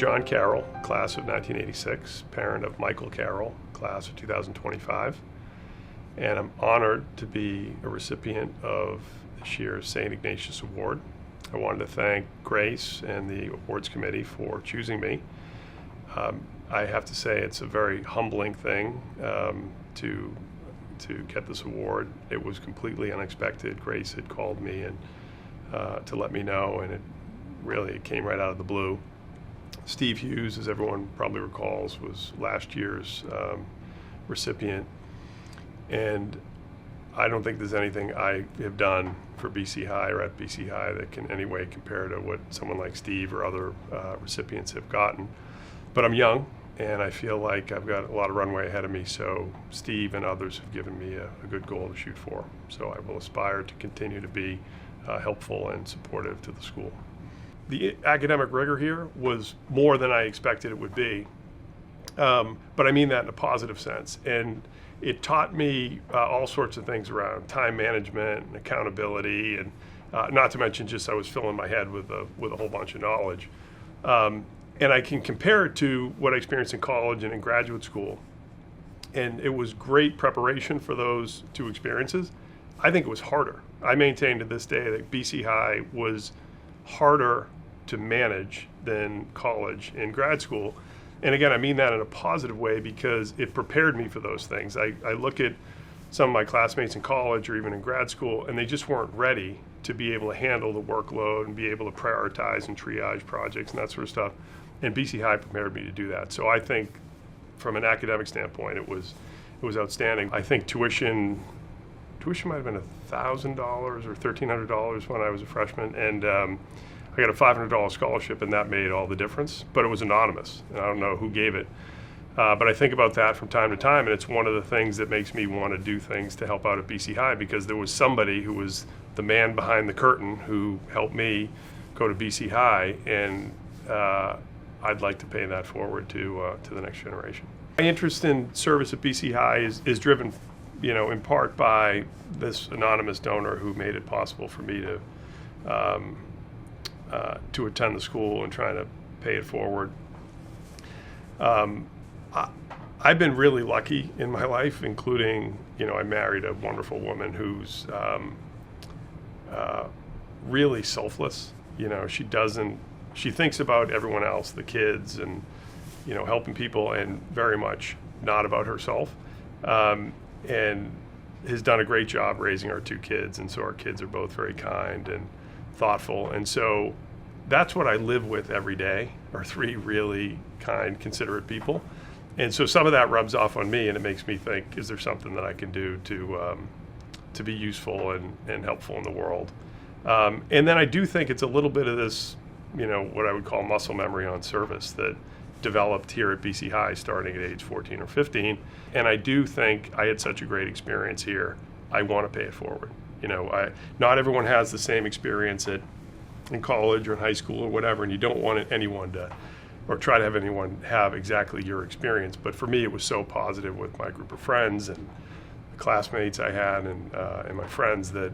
John Carrol, class of 1986, parent of Michael Carrol, class of 2025. And I'm honored to be a recipient of this year's St. Ignatius Award. I wanted to thank Grace and the awards committee for choosing me. I have to say it's a very humbling thing to get this award. It was completely unexpected. Grace had called me and to let me know, and it came right out of the blue. Steve Hughes, as everyone probably recalls, was last year's recipient. And I don't think there's anything I have done for BC High or at BC High that can in any way compare to what someone like Steve or other recipients have gotten. But I'm young, and I feel like I've got a lot of runway ahead of me, so Steve and others have given me a good goal to shoot for. So I will aspire to continue to be helpful and supportive to the school. The academic rigor here was more than I expected it would be, but I mean that in a positive sense. And it taught me all sorts of things around time management and accountability, and not to mention just I was filling my head with a whole bunch of knowledge. And I can compare it to what I experienced in college and in graduate school. And it was great preparation for those two experiences. I think it was harder. I maintain to this day that BC High was harder to manage than college and grad school. And again, I mean that in a positive way because it prepared me for those things. I look at some of my classmates in college or even in grad school, and they just weren't ready to be able to handle the workload and be able to prioritize and triage projects and that sort of stuff. And BC High prepared me to do that. So I think from an academic standpoint, it was outstanding. I think tuition might have been $1,000 or $1,300 when I was a freshman, and I got a $500 scholarship, and that made all the difference. But it was anonymous, and I don't know who gave it. But I think about that from time to time, and it's one of the things that makes me want to do things to help out at BC High, because there was somebody who was the man behind the curtain who helped me go to BC High, and I'd like to pay that forward to the next generation. My interest in service at BC High is driven, in part by this anonymous donor who made it possible for me to attend the school and trying to pay it forward. I've been really lucky in my life, including, I married a wonderful woman who's really selfless. She thinks about everyone else, the kids, and, helping people, and very much not about herself. And has done a great job raising our two kids, and so our kids are both very kind and thoughtful. And so that's what I live with every day, are three really kind, considerate people. And so some of that rubs off on me, and it makes me think, is there something that I can do to be useful and helpful in the world? And then I do think it's a little bit of this, what I would call muscle memory on service that developed here at BC High starting at age 14 or 15. And I do think I had such a great experience here, I want to pay it forward. Not everyone has the same experience in college or in high school or whatever, and you don't want anyone to, or try to have anyone have exactly your experience. But for me, it was so positive with my group of friends and the classmates I had and my friends that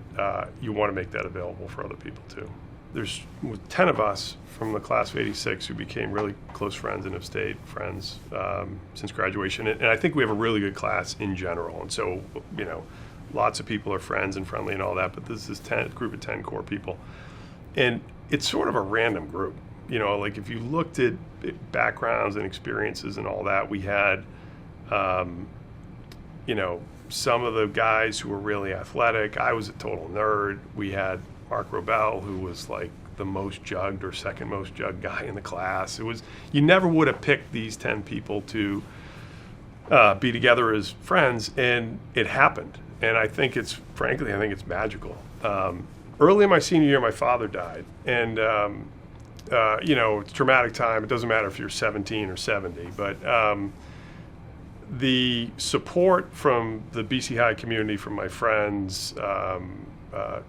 you want to make that available for other people too. There's 10 of us from the class of 86 who became really close friends and have stayed friends since graduation. And I think we have a really good class in general. And so, lots of people are friends and friendly and all that, but this is a group of 10 core people. And it's sort of a random group. Like if you looked at backgrounds and experiences and all that, we had, some of the guys who were really athletic. I was a total nerd. We had Mark Robel, who was like the most jugged or second most jugged guy in the class. You never would have picked these 10 people to be together as friends, and it happened. And I think it's magical. Early in my senior year, my father died, and it's a traumatic time. It doesn't matter if you're 17 or 70, but the support from the BC High community, from my friends,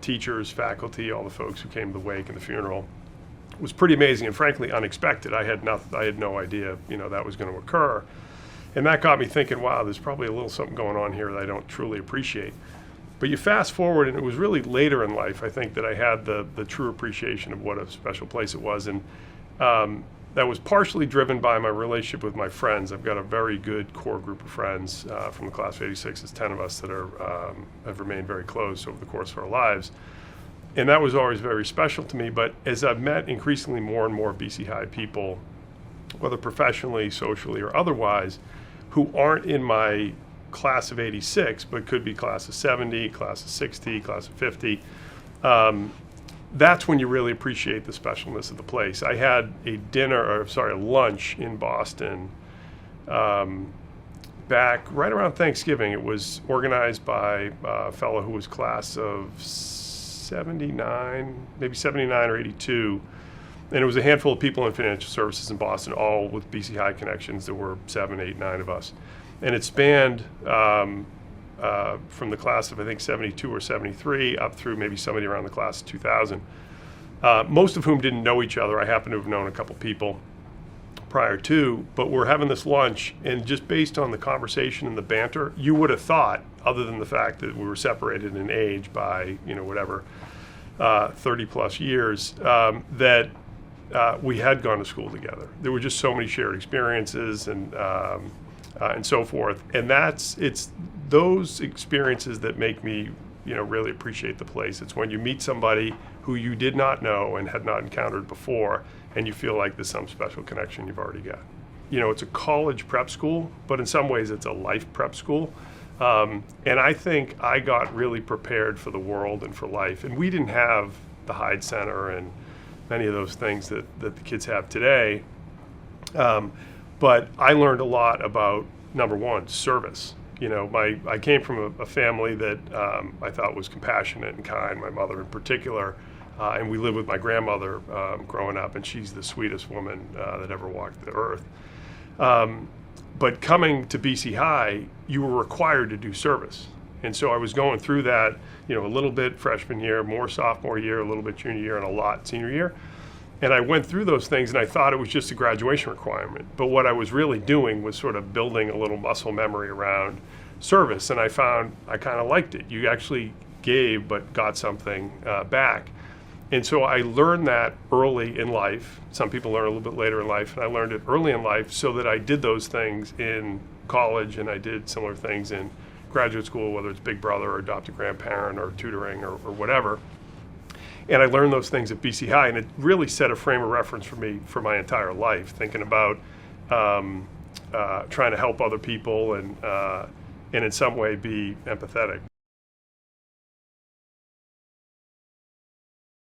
teachers, faculty, all the folks who came to the wake and the funeral, was pretty amazing and frankly unexpected. I had no idea that was going to occur, and that got me thinking, wow, there's probably a little something going on here that I don't truly appreciate. But you fast forward, and it was really later in life, I think, that I had the true appreciation of what a special place it was. And that was partially driven by my relationship with my friends. I've got a very good core group of friends from the class of '86. There's 10 of us that have remained very close over the course of our lives. And that was always very special to me. But as I've met increasingly more and more BC High people, whether professionally, socially, or otherwise, who aren't in my class of '86, but could be class of '70, class of '60, class of '50, that's when you really appreciate the specialness of the place. I had a lunch in Boston back right around Thanksgiving. It was organized by a fellow who was class of '79, maybe '79 or '82. And it was a handful of people in financial services in Boston, all with BC High connections. There were 7, 8, 9 of us. And it spanned from the class of, I think, '72 or '73 up through maybe somebody around the class of 2000, most of whom didn't know each other. I happen to have known a couple people prior to, but we're having this lunch, and just based on the conversation and the banter, you would have thought, other than the fact that we were separated in age by, 30 plus years, that we had gone to school together. There were just so many shared experiences and so forth. And it's those experiences that make me, really appreciate the place. It's when you meet somebody who you did not know and had not encountered before, and you feel like there's some special connection you've already got. It's a college prep school, but in some ways it's a life prep school. And I think I got really prepared for the world and for life. And we didn't have the Hyde Center and many of those things that the kids have today. But I learned a lot about, number one, service. I came from a family that I thought was compassionate and kind, my mother in particular. And we lived with my grandmother growing up, and she's the sweetest woman that ever walked the earth. But coming to BC High, you were required to do service. And so I was going through that, a little bit freshman year, more sophomore year, a little bit junior year, and a lot senior year. And I went through those things, and I thought it was just a graduation requirement. But what I was really doing was sort of building a little muscle memory around service, and I found I kind of liked it. You actually gave but got something back. And so I learned that early in life. Some people learn a little bit later in life, and I learned it early in life so that I did those things in college, and I did similar things in graduate school, whether it's big brother or adopted grandparent or tutoring or whatever. And I learned those things at BC High, and it really set a frame of reference for me for my entire life, thinking about trying to help other people and in some way be empathetic.